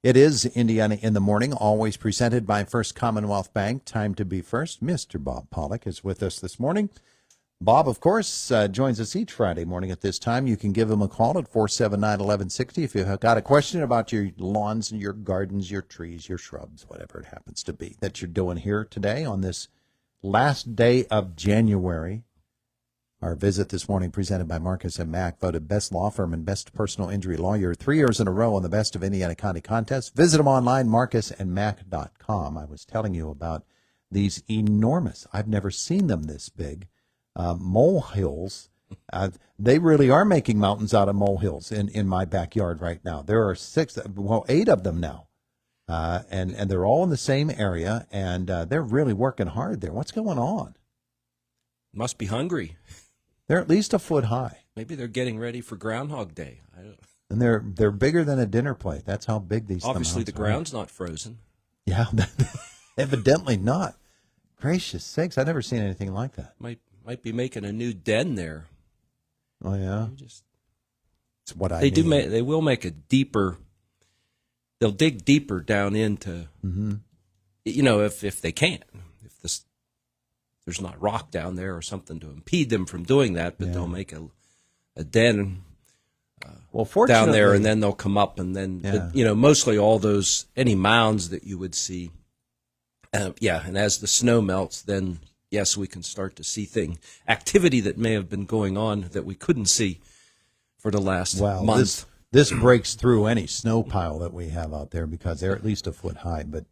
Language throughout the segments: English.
It is Indiana in the Morning, always presented by First Commonwealth Bank. Time to be first. Mr. Bob Pollock is with us this morning. Bob, of course, joins us each Friday morning at this time. You can give him a call at 479-1160 if you've got a question about your lawns and your gardens, your trees, your shrubs, whatever it happens to be that you're doing here today on this last day of January. Our visit this morning presented by Marcus & Mack, voted best law firm and best personal injury lawyer 3 years in a row on the Best of Indiana County contest. Visit them online, marcusandmack.com. I was telling you about these enormous, I've never seen them this big, molehills. They really are making mountains out of molehills in my backyard right now. There are 8 of them now. And they're all in the same area, and they're really working hard there. What's going on? Must be hungry. They're at least a foot high. Maybe they're getting ready for Groundhog Day. I don't. And they're bigger than a dinner plate. That's how big these. Obviously, the are. ground's not frozen. Yeah, evidently not. Gracious sakes, I've never seen anything like that. Might be making a new den there. Oh yeah, it's what I. They will make a deeper. They'll dig deeper down into. Mm-hmm. If they can, there's not rock down there or something to impede them from doing that, but they'll make a den down there, and then they'll come up, and then, mostly all those, any mounds that you would see. And as the snow melts, then, yes, we can start to see activity that may have been going on that we couldn't see for the last month. This breaks through any snow pile that we have out there because they're at least a foot high. But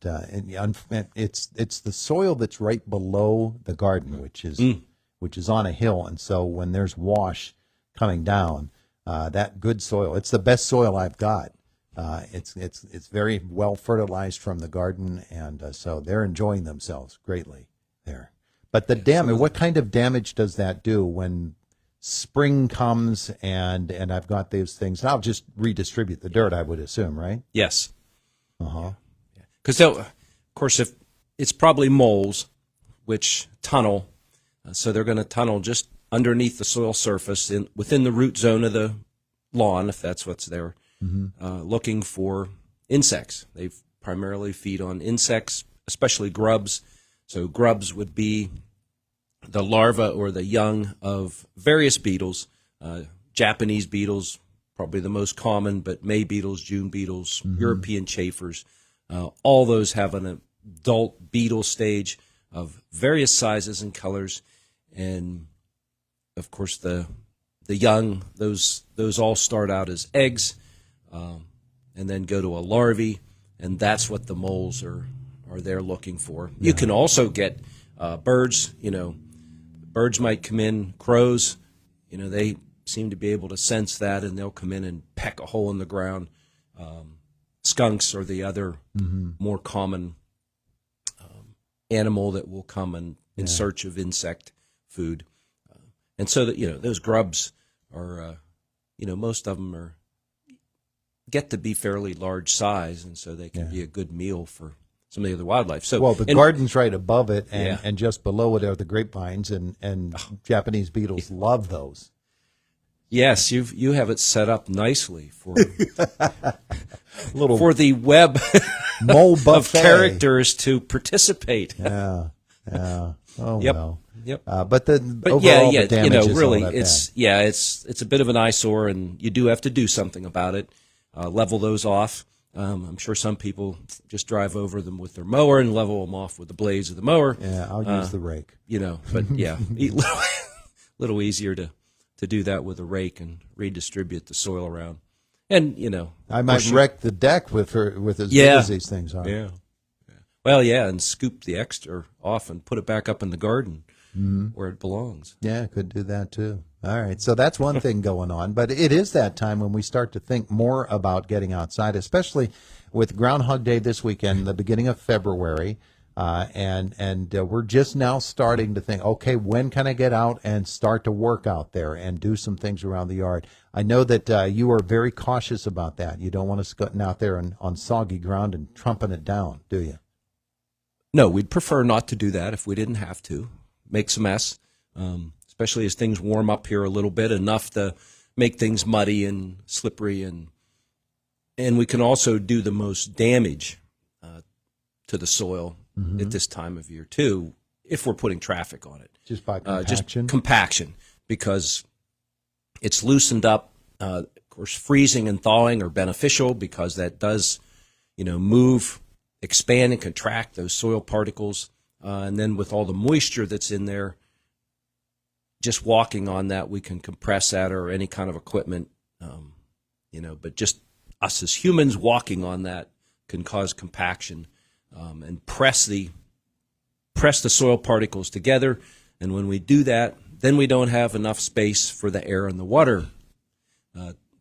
it's the soil that's right below the garden, which is on a hill, and so when there's wash coming down, that good soil, it's the best soil I've got. It's very well fertilized from the garden, and so they're enjoying themselves greatly there. But the damage, what kind of damage does that do when spring comes and I've got these things? I'll just redistribute the dirt, I would assume, right? Yes. Because of course, if it's probably moles which tunnel, so they're going to tunnel just underneath the soil surface within the root zone of the lawn, if that's what's there, looking for insects. They primarily feed on insects, especially grubs. So grubs would be the larva or the young of various beetles, Japanese beetles, probably the most common, but May beetles, June beetles, European chafers. All those have an adult beetle stage of various sizes and colors. And, of course, the young, those all start out as eggs and then go to a larvae, and that's what the moles are there looking for. Yeah. You can also get birds, Birds might come in, crows, they seem to be able to sense that, and they'll come in and peck a hole in the ground. Skunks are the other more common animal that will come in search of insect food. And so that, those grubs are, most of them get to be fairly large size, and so they can be a good meal for some of the other wildlife. So, the garden's right above it, and just below it are the grapevines, and Japanese beetles love those. Yes, you have it set up nicely for for the web mole buffet of characters to participate. Yeah. Oh yep. well. Yep. But the damage is really, all that it's a bit of an eyesore, and you do have to do something about it. Level those off. I'm sure some people just drive over them with their mower and level them off with the blades of the mower. Yeah, I'll use the rake. But little easier to do that with a rake and redistribute the soil around. And I might wreck the deck with as big as these things are. Yeah. Well, and scoop the extra off and put it back up in the garden where it belongs. Yeah, could do that too. All right, so that's one thing going on, but it is that time when we start to think more about getting outside, especially with Groundhog Day this weekend, the beginning of February, and we're just now starting to think, okay, when can I get out and start to work out there and do some things around the yard? I know that you are very cautious about that. You don't want us getting out there on soggy ground and trumping it down, do you? No, we'd prefer not to do that if we didn't have to. Makes a mess. Especially as things warm up here a little bit, enough to make things muddy and slippery and and we can also do the most damage to the soil at this time of year too, if we're putting traffic on it. Just by compaction? Compaction, because it's loosened up. Of course, freezing and thawing are beneficial because that does, move, expand, and contract those soil particles. And then with all the moisture that's in there, just walking on that, we can compress that, or any kind of equipment, but just us as humans walking on that can cause compaction and press the soil particles together. And when we do that, then we don't have enough space for the air and the water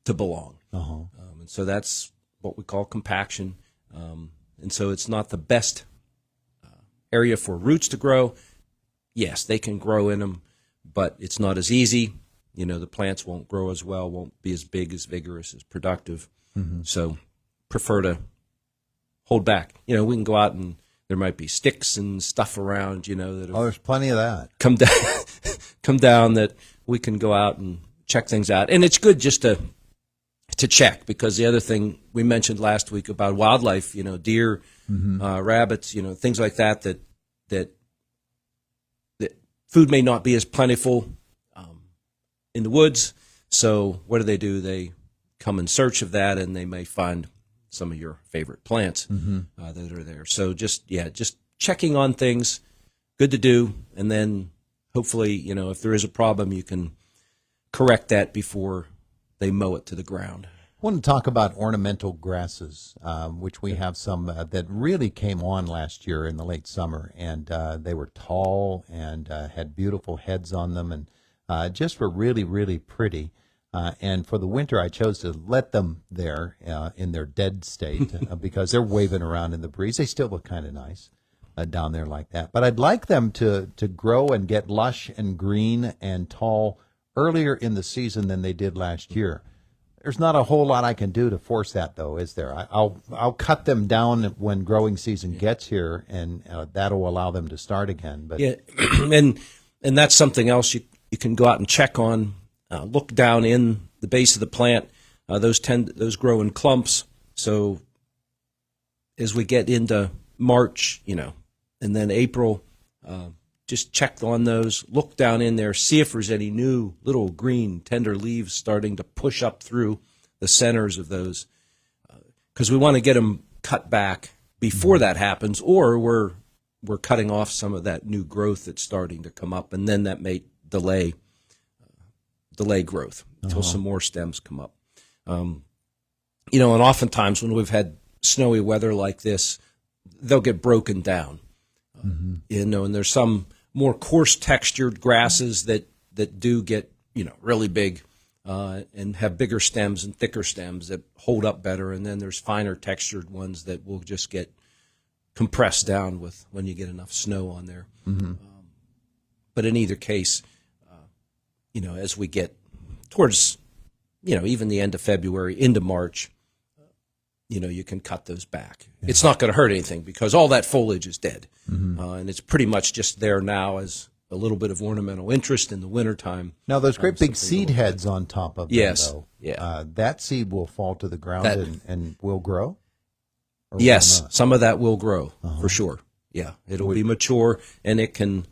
to belong. And so that's what we call compaction. And so it's not the best area for roots to grow. Yes, they can grow in them, but it's not as easy. The plants won't grow as well, won't be as big, as vigorous, as productive. So prefer to hold back. We can go out and there might be sticks and stuff around, that there's plenty of that. Come down that we can go out and check things out. And it's good just to check, because the other thing we mentioned last week about wildlife, deer, rabbits, things like that food may not be as plentiful in the woods. So what do? They come in search of that, and they may find some of your favorite plants that are there. So just checking on things, good to do. And then hopefully, if there is a problem, you can correct that before they mow it to the ground. I want to talk about ornamental grasses, which we have some that really came on last year in the late summer, and they were tall and had beautiful heads on them, and just were really, really pretty. And for the winter, I chose to let them there in their dead state because they're waving around in the breeze. They still look kind of nice down there like that. But I'd like them to grow and get lush and green and tall earlier in the season than they did last year. There's not a whole lot I can do to force that, though, is there? I'll cut them down when growing season gets here, and that'll allow them to start again. But yeah, and that's something else you can go out and check on. Look down in the base of the plant. Those grow in clumps. So as we get into March, and then April, just check on those. Look down in there, see if there's any new little green tender leaves starting to push up through the centers of those, because we want to get them cut back before that happens, or we're cutting off some of that new growth that's starting to come up, and then that may delay growth until some more stems come up. And oftentimes when we've had snowy weather like this, they'll get broken down. And there's some more coarse textured grasses that do get, really big and have bigger stems and thicker stems that hold up better. And then there's finer textured ones that will just get compressed down with when you get enough snow on there. But in either case, as we get towards, even the end of February into March, you can cut those back. Yeah. It's not going to hurt anything because all that foliage is dead. And it's pretty much just there now as a little bit of ornamental interest in the wintertime. Now, those great big seed heads on top of them, though, yeah. That seed will fall to the ground and will grow? Yes, some of that will grow, for sure. Yeah, it'll be mature, and it can,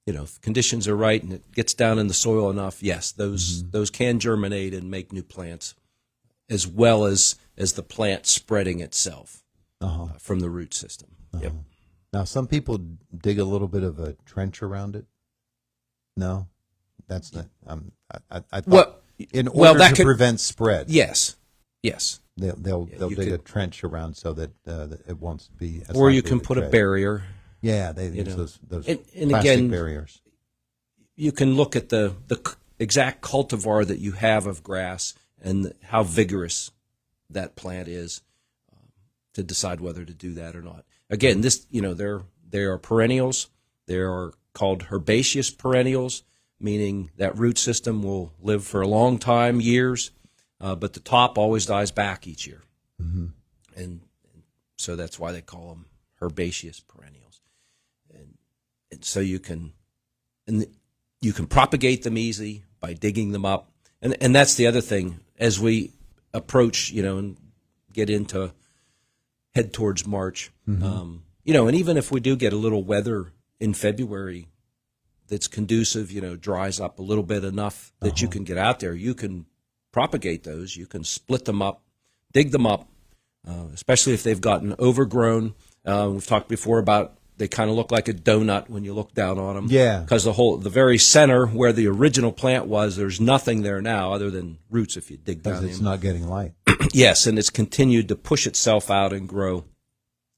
if conditions are right and it gets down in the soil enough, yes, those can germinate and make new plants, as well as the plant spreading itself from the root system. Yep. Now, some people dig a little bit of a trench around it. No, that's not. I thought in order to prevent spread. Yes. They'll dig a trench around so that it won't be. As or you can put a barrier. Yeah, they use those and plastic again, barriers. You can look at the exact cultivar that you have of grass and how vigorous that plant is to decide whether to do that or not. Again, they are perennials. They are called herbaceous perennials, meaning that root system will live for a long time, years, but the top always dies back each year. And so that's why they call them herbaceous perennials. And so you can propagate them easy by digging them up. And that's the other thing. As we approach, and get into head towards March. And even if we do get a little weather in February that's conducive, dries up a little bit enough that you can get out there, you can propagate those. You can split them up, dig them up, especially if they've gotten overgrown. We've talked before about they kind of look like a donut when you look down on them. Yeah. Because the very center where the original plant was, there's nothing there now other than roots if you dig down. Because it's not getting light. Yes, and it's continued to push itself out and grow.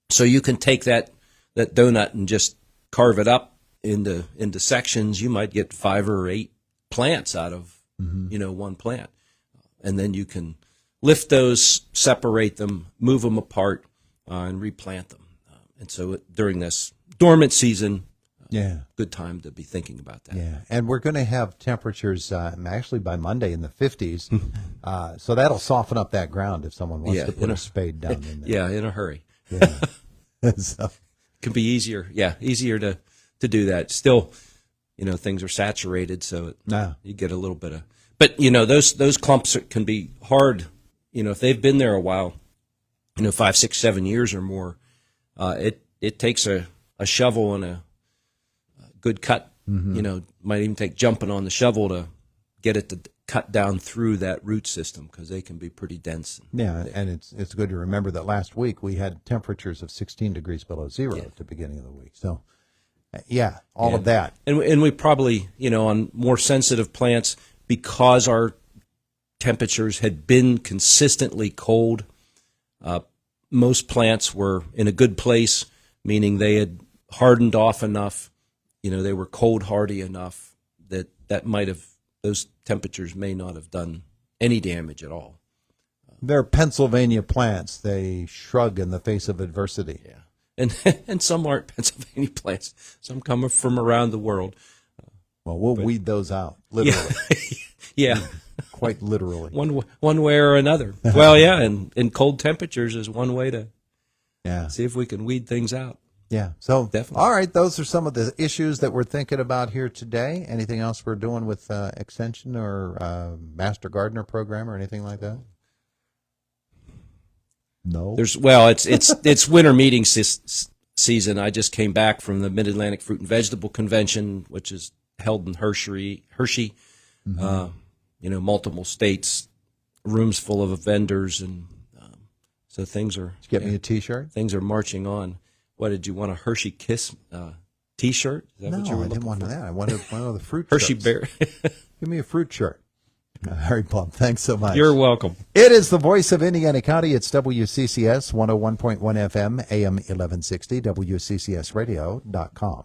So you can take that donut and just carve it up into sections. You might get 5 or 8 plants out of one plant, and then you can lift those, separate them, move them apart, and replant them. And so during this dormant season, good time to be thinking about that. Yeah, and we're going to have temperatures actually by Monday in the 50s, so that'll soften up that ground if someone wants to put a spade down in there. Yeah, in a hurry. Yeah. So. It can be easier to do that. Still, things are saturated, so you get a little bit of. But those clumps can be hard. If they've been there a while, 5, 6, 7 years or more. It takes a shovel and a good cut. Might even take jumping on the shovel to get it to cut down through that root system because they can be pretty dense. Yeah, and it's good to remember that last week we had temperatures of 16 degrees below zero at the beginning of the week. So, all of that. And we probably, on more sensitive plants, because our temperatures had been consistently cold, most plants were in a good place, meaning they had hardened off enough, they were cold hardy enough that might have, those temperatures may not have done any damage at all. They're Pennsylvania plants. They shrug in the face of adversity. Yeah. And some aren't Pennsylvania plants. Some come from around the world. Well, we'll weed those out, literally. Yeah. Quite literally. One way or another. Well, and cold temperatures is one way to see if we can weed things out. Yeah. So, definitely. All right, those are some of the issues that we're thinking about here today. Anything else we're doing with Extension or Master Gardener program or anything like that? No. It's winter meeting season. I just came back from the Mid-Atlantic Fruit and Vegetable Convention, which is held in Hershey. Multiple states, rooms full of vendors, and so things are. Did you get me a T-shirt? Things are marching on. What did you want? A Hershey Kiss T-shirt? Is that No, what you were I didn't want for? that. I wanted one of the fruit Hershey shirts. Bear. Give me a fruit shirt. Harry Plum, thanks so much. You're welcome. It is the voice of Indiana County. It's WCCS 101.1 FM, AM 1160, WCCSradio.com.